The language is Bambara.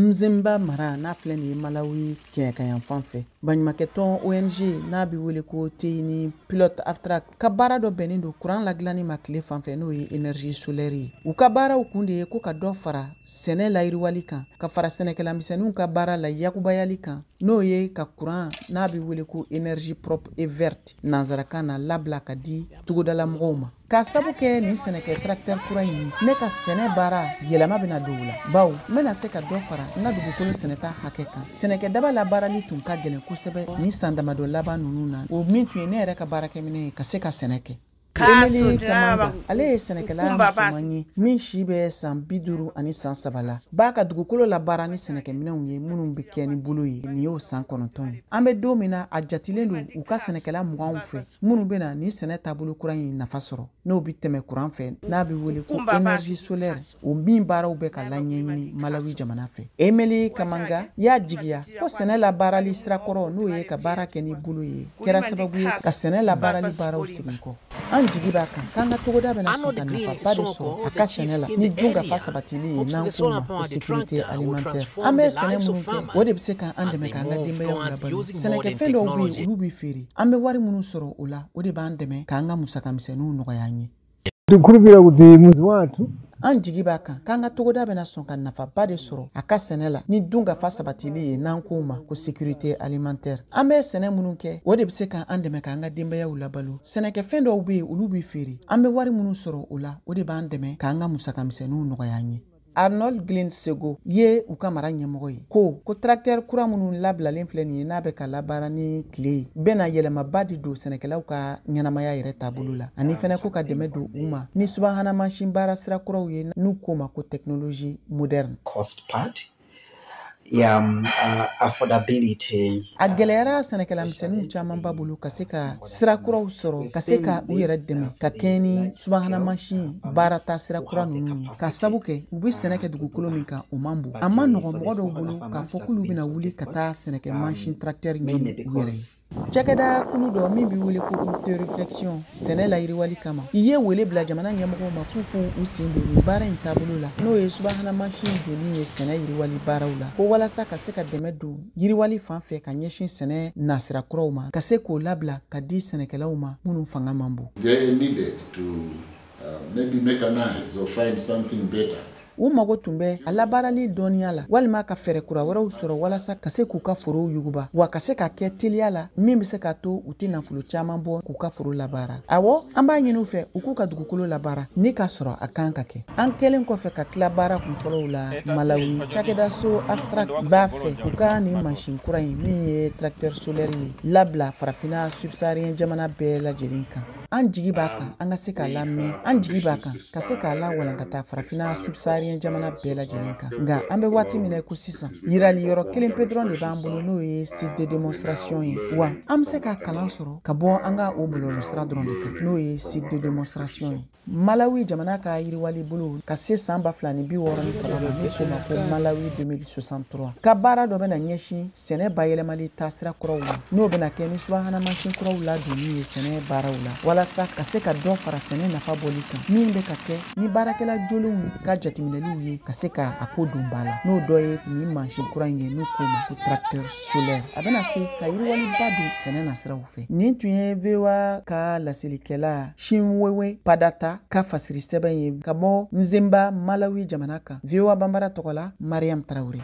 Nzimba mara n'a filɛ nin ye Malawi kɛɲɛ ka yan fan fɛ baɲumankɛ tɔn ONG n'a bi wele ko Teyini Pilote Abstract ka baara dɔ bɛnnen don courant ladilanni ma tile fan fɛ n'o ye énergie solaire ye. U ka baaraw kun de ye ko ka dɔ fara sɛnɛ layiriwali kan ka fara sɛnɛkɛlamisɛnninw ka baara la yakubayali kan n'o ye ka courant n'a bi wele ko énergie propre et verte nanzarakan na labila ka di togodala mɔgɔw ma. Ka sabu kɛ nin sɛnɛkɛ tracteur kura in ne ka sɛnɛ baara yɛlɛma bɛna don u la. Bawo n bɛna se ka dɔ fara n ka dugukolo sɛnɛta hakɛ kan. Sɛnɛkɛ daba labaarali tun ka gɛlɛn kosɛbɛ nin san damadɔ laban ninnu na. O min tun ye ne yɛrɛ ka baarakɛminɛ ye ka se ka sɛnɛ kɛ. Emily Kamanga ale ye sɛnɛkɛla musoman ye min si bɛ san 50 ani san 3 la. B'a ka dugukolo labaara ni sɛnɛkɛminɛnw ye minnu bɛ kɛ ni bolo ye nin y'o san 9 ye. An bɛ don min na a jatilen don u ka sɛnɛkɛla 20 fɛ minnu bɛ na ni sɛnɛ taabolo kura in nafa sɔrɔ n'o bɛ tɛmɛ courant fɛ n'a bɛ wele ko énergie solaire o min baaraw bɛ ka laɲɛɲini Malawi jamana fɛ. Emily Kamanga y'a jigiya ko sɛnɛ labaarali sirakɔrɔ n'o ye ka baara kɛ ni bolo ye kɛra sababu ye ka sɛnɛ labaarali baaraw segin kɔ. An jigi b'a kan k'an ka togoda bɛna sɔn ka nafaba de sɔrɔ a ka sɛnɛ la ni dunkafa sabatili ye n'an k'o ma ko sécurité alimentaire. An bɛ sɛnɛ minnu kɛ o de bɛ se k'an dɛmɛ k'an ka denbayaw labalo. Sɛnɛkɛfɛn dɔw bɛ yen olu bɛ feere an bɛ wari minnu sɔrɔ o la o de b'an dɛmɛ k'an ka musakamisɛnninw nɔgɔya an ye. An jigi b'a kan k'an ka togoda bɛna sɔn ka nafaba de sɔrɔ a ka sɛnɛ la ni dunkafa sabatili ye n'an k'o ma ko sécurité alimentaire. An bɛ sɛnɛ minnu kɛ o de bɛ se k'an dɛmɛ k'an ka denbayaw labalo. Sɛnɛkɛfɛn dɔw bɛ yen olu bɛ feere an bɛ wari minnu sɔrɔ o la o de b'an dɛmɛ k'an ka musakamisɛnninw nɔgɔya an ye. Arnold Glinsego ye u ka mara ɲɛmɔgɔ ye ko tracteur kura minnu labilalen filɛ nin ye n'a bɛ ka labaara ni tile ye bɛna yɛlɛmaba de don sɛnɛkɛlaw ka ɲɛnamaya yɛrɛ taabolo la ani fɛnɛ ko ka dɛmɛ don u ma ni subahana mansin baara sira kuraw ye n'u k'o ma ko technologie moderne. Cost part. Affordability. A gɛlɛyara sɛnɛkɛlamisɛnninw camanba bolo ka se ka sira kuraw sɔrɔ ka se ka u yɛrɛ dɛmɛ ka kɛɲɛ ni subahana mansin baara ta sira kura ninnu ye ka sabu kɛ u bɛ sɛnɛ kɛ dugukolo min kan o man bon a ma nɔgɔn mɔgɔ dɔw bolo k'a fɔ k'olu bɛna wuli ka taa sɛnɛkɛ mansin tracteur ɲini u yɛrɛ ye. Cakɛda kulu dɔ min bɛ wele ko groupe de réflexion sɛnɛ layiriwali kama i ye wele bila jamana ɲɛmɔgɔw ma k'u k'u sen don nin baara in taabolo la n'o ye subahana mansin donni ye sɛnɛ yiriwali baaraw la ko walasa ka se ka dɛmɛ don yiriwali fan fɛ ka ɲɛsin sɛnɛ nasira kuraw ma ka se k'o labila ka di sɛnɛkɛlaw ma minnu fanga man bon. They needed to maybe mechanize or find something better. U mago tun bɛ a labaarali dɔnniya la walima ka fɛɛrɛ kura wɛrɛw sɔrɔ walasa ka se k'u ka forow yuguba wa ka se ka kɛ teliya la min bɛ se k'a to u tɛ nafolo caman bɔ k'u ka foro labaara. Awɔ an b'a ɲini u fɛ u k'u ka dugukolo labaara ni k'a sɔrɔ a kan ka kɛ. An kɛlen kɔfɛ ka tila baara kunfɔlɔw la Malawi cakɛda so Abstract b'a fɛ u ka nin mansin kura in min ye tracteur solaire ye labila farafinna subsahariyɛn jamana bɛɛ lajɛlen kan. An jigi b'a kan an ka se k'a lamɛn an jigi b'a kan ka se k'a lawalankata farafinna subsahariyɛn jamana bɛɛ lajɛlen kan nka an bɛ waati min na ko sisan yirali yɔrɔ kelen pe dɔrɔn de b'an bolo n'o ye site de démonstration ye wa an bɛ se ka kalan sɔrɔ ka bɔ an ka o bɔlɔlɔsira dɔrɔn de kan n'o ye site de démonstration ye. Malawi jamana ka yiriwali bolo ka se san 2063 ma n'o ko ma ko Malawi 2063 ka baara dɔ bɛna ɲɛsin sɛnɛ bayɛlɛmali taasira kuraw ma n'o bɛna kɛ ni subahana mansin kuraw ladonni ye sɛnɛ baaraw la walasa ka se ka dɔ fara sɛnɛ nafa bɔli kan min bɛ ka kɛ ni baarakɛla jolenw ka jateminɛliw ye ka se ka a ko don ba la n'o dɔ ye nin mansin kura in ye n'o k'o ma ko tracteur solaire a bɛna se ka yiriwaliba don sɛnɛ nasiraw fɛ. Nin tun ye VOA ka laselikɛla Chinwewe Padata ka fasiri sɛbɛn ye ka bɔ Nzimba Malawi jamana kan. VOA Bambara tɔgɔ la Mariam Traoré.